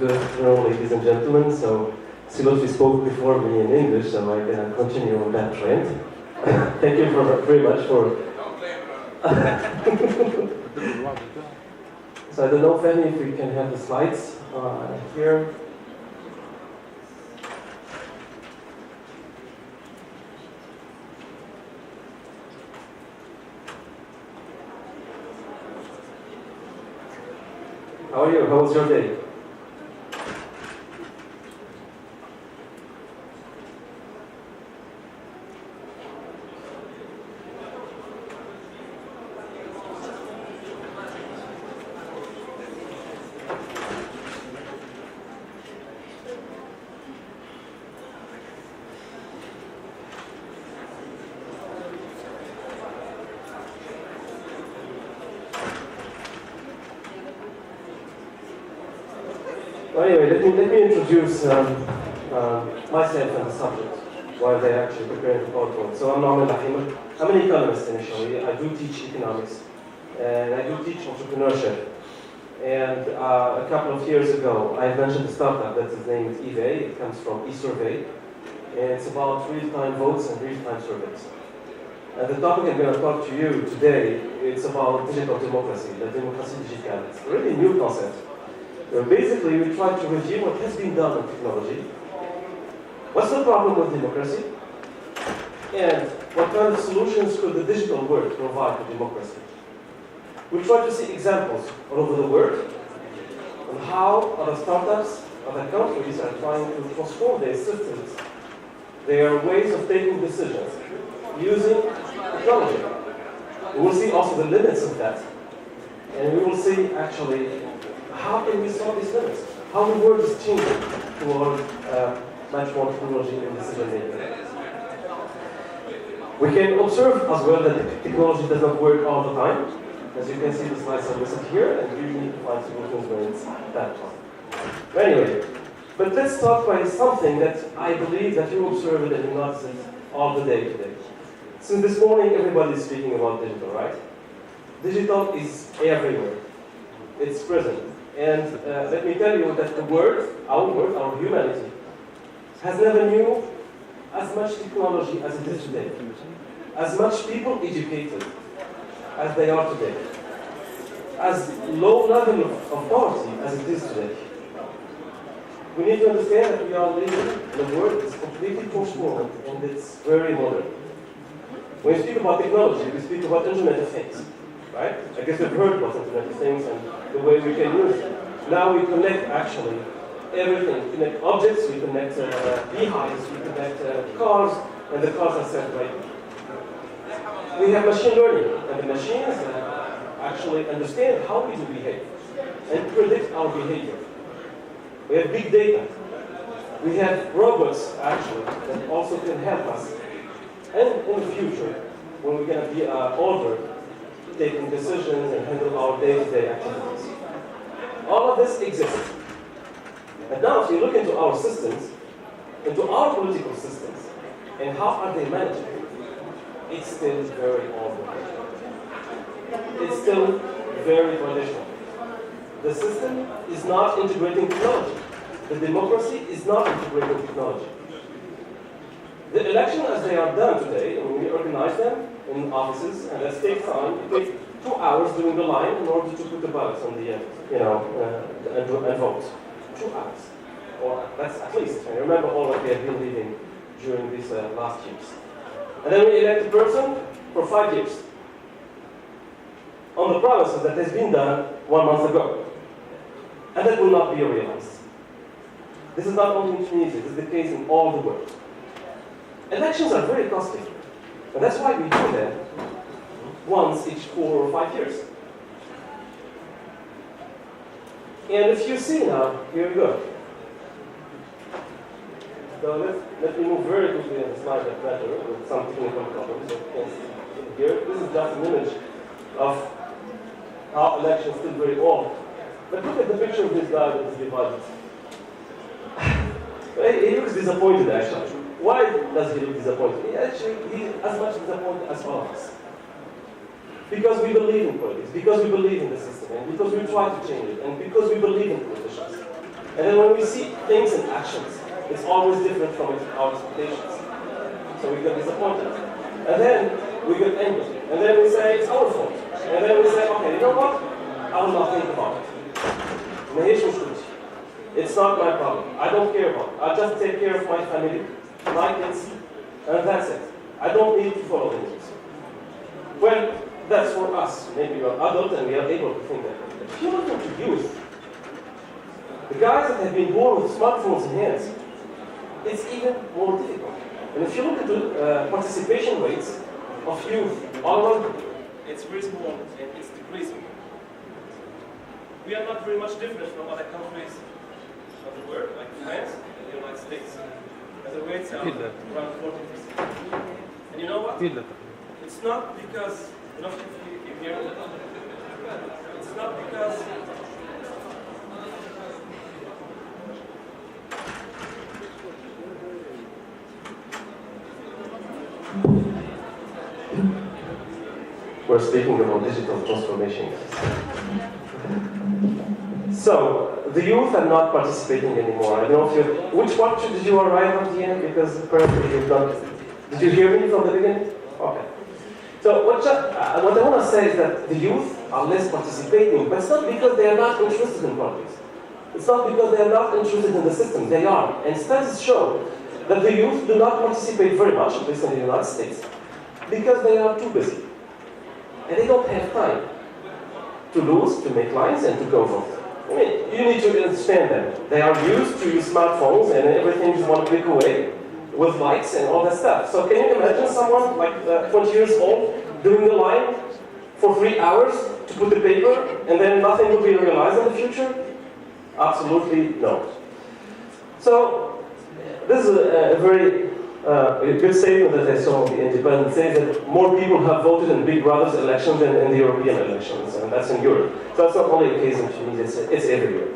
Good afternoon, ladies and gentlemen. So, Silos spoke before me in English, so I can continue on that trend. Thank you very much for. So I don't know, Fanny, if we can have the slides here. How are you? How was your day? Anyway, let me introduce myself and the subject while they're actually preparing the PowerPoint. So I'm Noomen LAHIMER. I'm an economist initially. I do teach economics and I do teach entrepreneurship. And a couple of years ago, I mentioned a startup that's its name is Evey. It comes from e-survey. And it's about real-time votes and real-time surveys. And the topic I'm going to talk to you today, it's about digital democracy, the démocratie digitale. It's a really new concept. Basically, we try to review what has been done in technology, what's the problem with democracy, and what kind of solutions could the digital world provide to democracy. We try to see examples all over the world on how other startups, other countries are trying to transform their systems, their ways of taking decisions using technology. We will see also the limits of that, and we will see actually how can we solve these limits? How the world is changing toward much more technology and decision making. We can observe as well that technology does not work all the time. As you can see, the slides are listed here, and you need to find solutions when it's that time. But anyway, but let's start by something that I believe that you observe it and you notice it all the day today. Since this morning, everybody is speaking about digital, right? Digital is everywhere. It's present. And let me tell you that the world, our humanity, has never knew as much technology as it is today, as much people educated as they are today, as low level of poverty as it is today. We need to understand that we are living in a world that's completely transformed and it's very modern. When we speak about technology, we speak about Internet of Things. Right? I guess we've heard about Internet of Things and the way we can use it. Now we connect actually everything. We connect objects, we connect beehives, we connect cars, and the cars are self-driving. We have machine learning, and the machines actually understand how we do behave and predict our behavior. We have big data. We have robots actually that also can help us. And in the future, when we're going to be older, taking decisions and handle our day-to-day activities. All of this exists. And now if you look into our systems, into our political systems, and how are they managed, it's still very old. It's still very traditional. The system is not integrating technology. The democracy is not integrating technology. The election as they are done today, and we organize them in offices, and that takes time. It takes 2 hours doing the line in order to put the ballots on the, and vote. 2 hours, or that's at least. I remember all that we have been living during these last years. And then we elect a person for 5 years on the promises that has been done 1 month ago, and that will not be realized. This is not only in Tunisia; this is the case in all the world. Elections are very costly. And that's why we do them once each 4 or 5 years. And if you see now, here we go. So let me move very quickly on the slide that better with some technical problems. So you can see here, this is just an image of how elections still very old. But look at the picture of this guy that is divided. He looks disappointed actually. Why does he look disappointed? He's as much disappointed as all of us. Because we believe in politics, because we believe in the system, and because we try to change it, and because we believe in politicians. And then when we see things in actions, it's always different from our expectations. So we get disappointed. And then we get angry. And then we say, it's our fault. And then we say, okay, you know what? I will not think about it. It's not my problem. I don't care about it. I'll just take care of my family, my kids, and that's it. I don't need to follow the news. Well, that's for us. Maybe we're adult and we are able to think that. But if you look into youth, the guys that have been born with smartphones in hands, it's even more difficult. And if you look at the participation rates of youth all around, it's very small and it's decreasing. We are not very much different from other countries of the world, like France and the United States. As the rates are around 40%. And you know what? It's not because, you know, if you hear it, it's not because we're speaking about digital transformation. So, the youth are not participating anymore. I don't know if you, which one did you arrive at the end? Because apparently you've not. Did you hear me from the beginning? Okay. So, what I want to say is that the youth are less participating, but it's not because they are not interested in projects. It's not because they are not interested in the system. They are. And studies show that the youth do not participate very much, at least in the United States, because they are too busy. And they don't have time to lose, to make lines, and to go vote. I mean, you need to understand them. They are used to use smartphones and everything is one click away with likes and all that stuff. So can you imagine someone like 20 years old doing the line for 3 hours to put the paper and then nothing will be realized in the future? Absolutely no. So this is a very good statement that I saw on the Independent, says that more people have voted in Big Brother's elections than in the European elections, and that's in Europe. So that's not only a case in Tunisia, it's everywhere.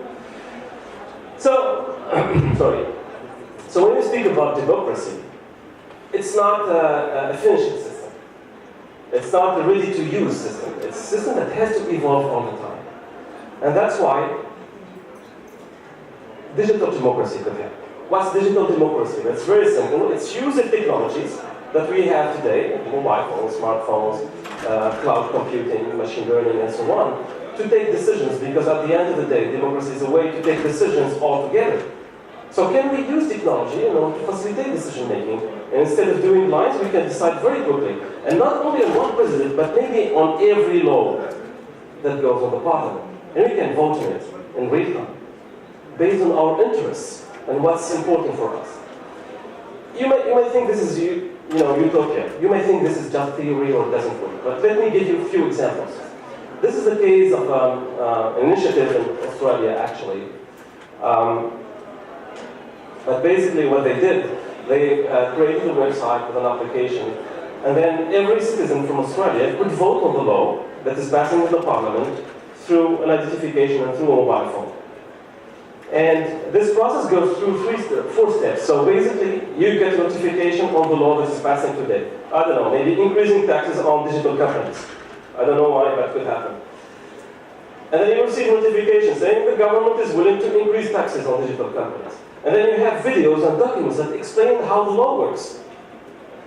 So, sorry. So when we speak about democracy, it's not a finishing system. It's not a ready-to-use system. It's a system that has to evolve all the time. And that's why digital democracy could happen. What's digital democracy? It's very simple. It's using technologies that we have today, mobile phones, smartphones, cloud computing, machine learning, and so on, to take decisions, because at the end of the day, democracy is a way to take decisions all together. So can we use technology to facilitate decision making? And instead of doing lines, we can decide very quickly. And not only on one president, but maybe on every law that goes on the parliament. And we can vote on it in real time, based on our interests and what's important for us. You may think this is utopia. You may think this is just theory or doesn't work. But let me give you a few examples. This is the case of an initiative in Australia, actually. But basically what they did, they created a website with an application, and then every citizen from Australia could vote on the law that is passing in the parliament through an identification and through a mobile phone. And this process goes through 4 steps. So basically, you get notification on the law that is passing today. I don't know, maybe increasing taxes on digital companies. I don't know why that could happen. And then you receive notification saying the government is willing to increase taxes on digital companies. And then you have videos and documents that explain how the law works.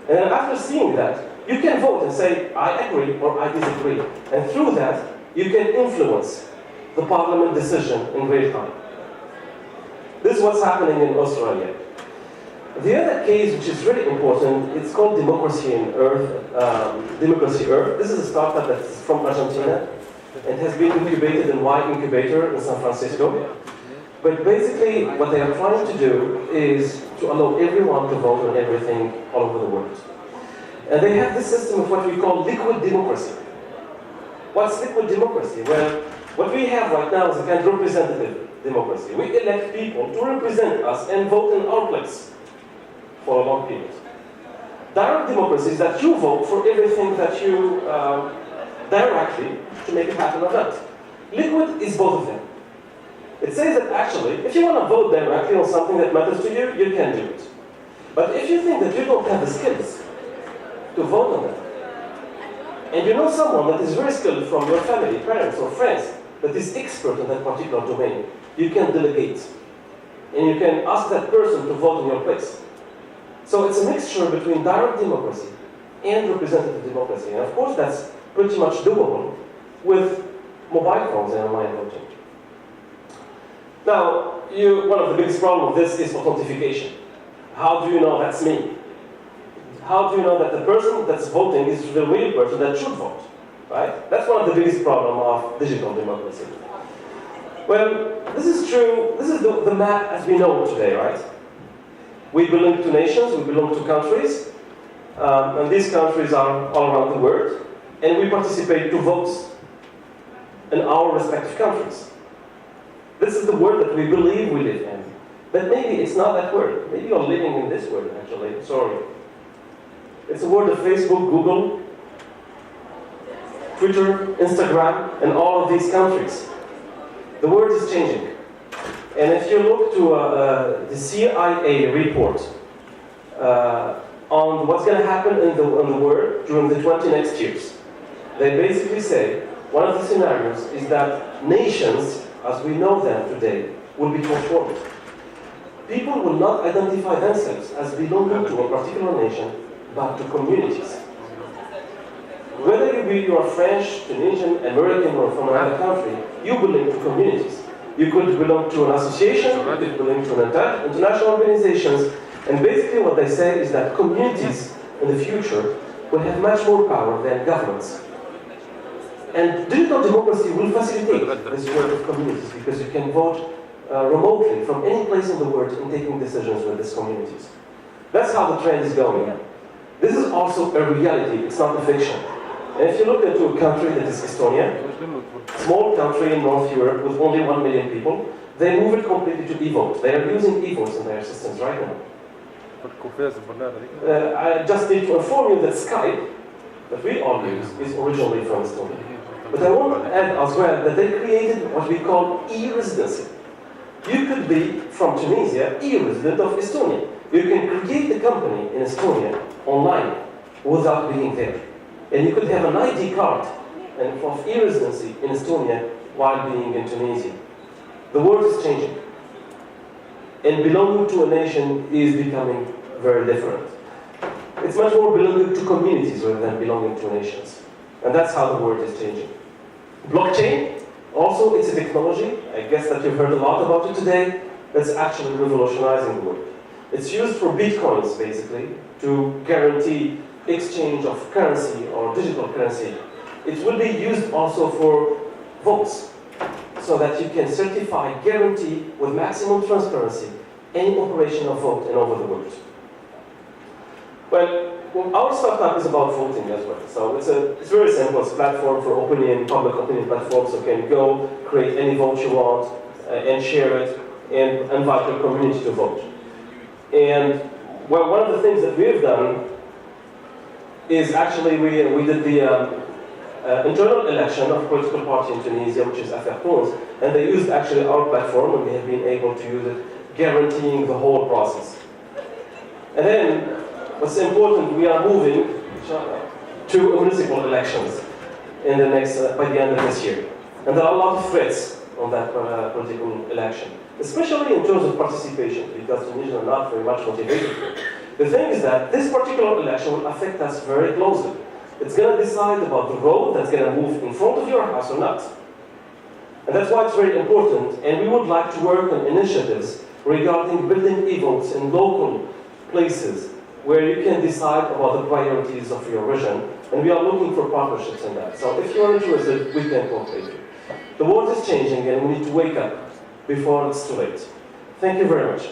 And then after seeing that, you can vote and say, I agree or I disagree. And through that, you can influence the parliament decision in real time. This is what's happening in Australia. The other case, which is really important, it's called Democracy Earth. Democracy Earth. This is a startup that's from Argentina. It has been incubated in Y Incubator in San Francisco. But basically, what they are trying to do is to allow everyone to vote on everything all over the world. And they have this system of what we call liquid democracy. What's liquid democracy? Well, what we have right now is a kind of representative democracy. We elect people to represent us and vote in our place for a long period. Direct democracy is that you vote for everything that you directly to make it happen or not. Liquid is both of them. It says that actually, if you want to vote directly on something that matters to you, you can do it. But if you think that you don't have the skills to vote on that, and you know someone that is very skilled from your family, parents, or friends, that is expert in that particular domain, you can delegate and you can ask that person to vote in your place. So it's a mixture between direct democracy and representative democracy. And of course, that's pretty much doable with mobile phones and online voting. Now, one of the biggest problems with this is authentication. How do you know that's me? How do you know that the person that's voting is the real person that should vote? Right? That's one of the biggest problems of digital democracy. Well, this is true. This is the map as we know it today, right? We belong to nations, we belong to countries, and these countries are all around the world, and we participate to votes in our respective countries. This is the world that we believe we live in. But maybe it's not that world. Maybe you're living in this world, actually. Sorry. It's a world of Facebook, Google, Twitter, Instagram, and all of these countries. The world is changing. And if you look to the CIA report on what's going to happen in the world during the 20 next years, they basically say one of the scenarios is that nations, as we know them today, will be transformed. People will not identify themselves as belonging to a particular nation, but to communities. Whether you are French, Tunisian, American, or from another country, you belong to communities. You could belong to an association, you could belong to an international organizations, and basically what they say is that communities in the future will have much more power than governments. And digital democracy will facilitate this work of communities because you can vote remotely from any place in the world in taking decisions with these communities. That's how the trend is going. This is also a reality, it's not a fiction. And if you look into a country that is Estonia, small country in North Europe with only 1 million people, they move it completely to e-vote. They are using e-votes in their systems right now. I just need to inform you that Skype, that we all use, is originally from Estonia. But I want to add as well that they created what we call e-residency. You could be from Tunisia, e-resident of Estonia. You can create a company in Estonia online without being there. And you could have an ID card of e-residency in Estonia while being in Tunisia. The world is changing. And belonging to a nation is becoming very different. It's much more belonging to communities rather than belonging to nations. And that's how the world is changing. Blockchain, also it's a technology. I guess that you've heard a lot about it today. That's actually revolutionizing the world. It's used for bitcoins, basically, to guarantee exchange of currency or digital currency. It will be used also for votes, so that you can certify, guarantee with maximum transparency any operation of vote and over the world. Well, our startup is about voting as well. So it's very simple. It's a platform for opinion, public opinion platform. So you can go, create any vote you want, and share it, and invite your community to vote. And well, one of the things that we've done is actually we did the internal election of a political party in Tunisia, which is avec, and they used actually our platform, and we have been able to use it, guaranteeing the whole process. And then, what's important, we are moving to municipal elections in the next, by the end of this year. And there are a lot of threats on that political election, especially in terms of participation, because Tunisians are not very much motivated. The thing is that this particular election will affect us very closely. It's going to decide about the road that's going to move in front of your house or not. And that's why it's very important, and we would like to work on initiatives regarding building e-votes in local places where you can decide about the priorities of your region, and we are looking for partnerships in that. So if you're interested, we can cooperate. The world is changing, and we need to wake up before it's too late. Thank you very much.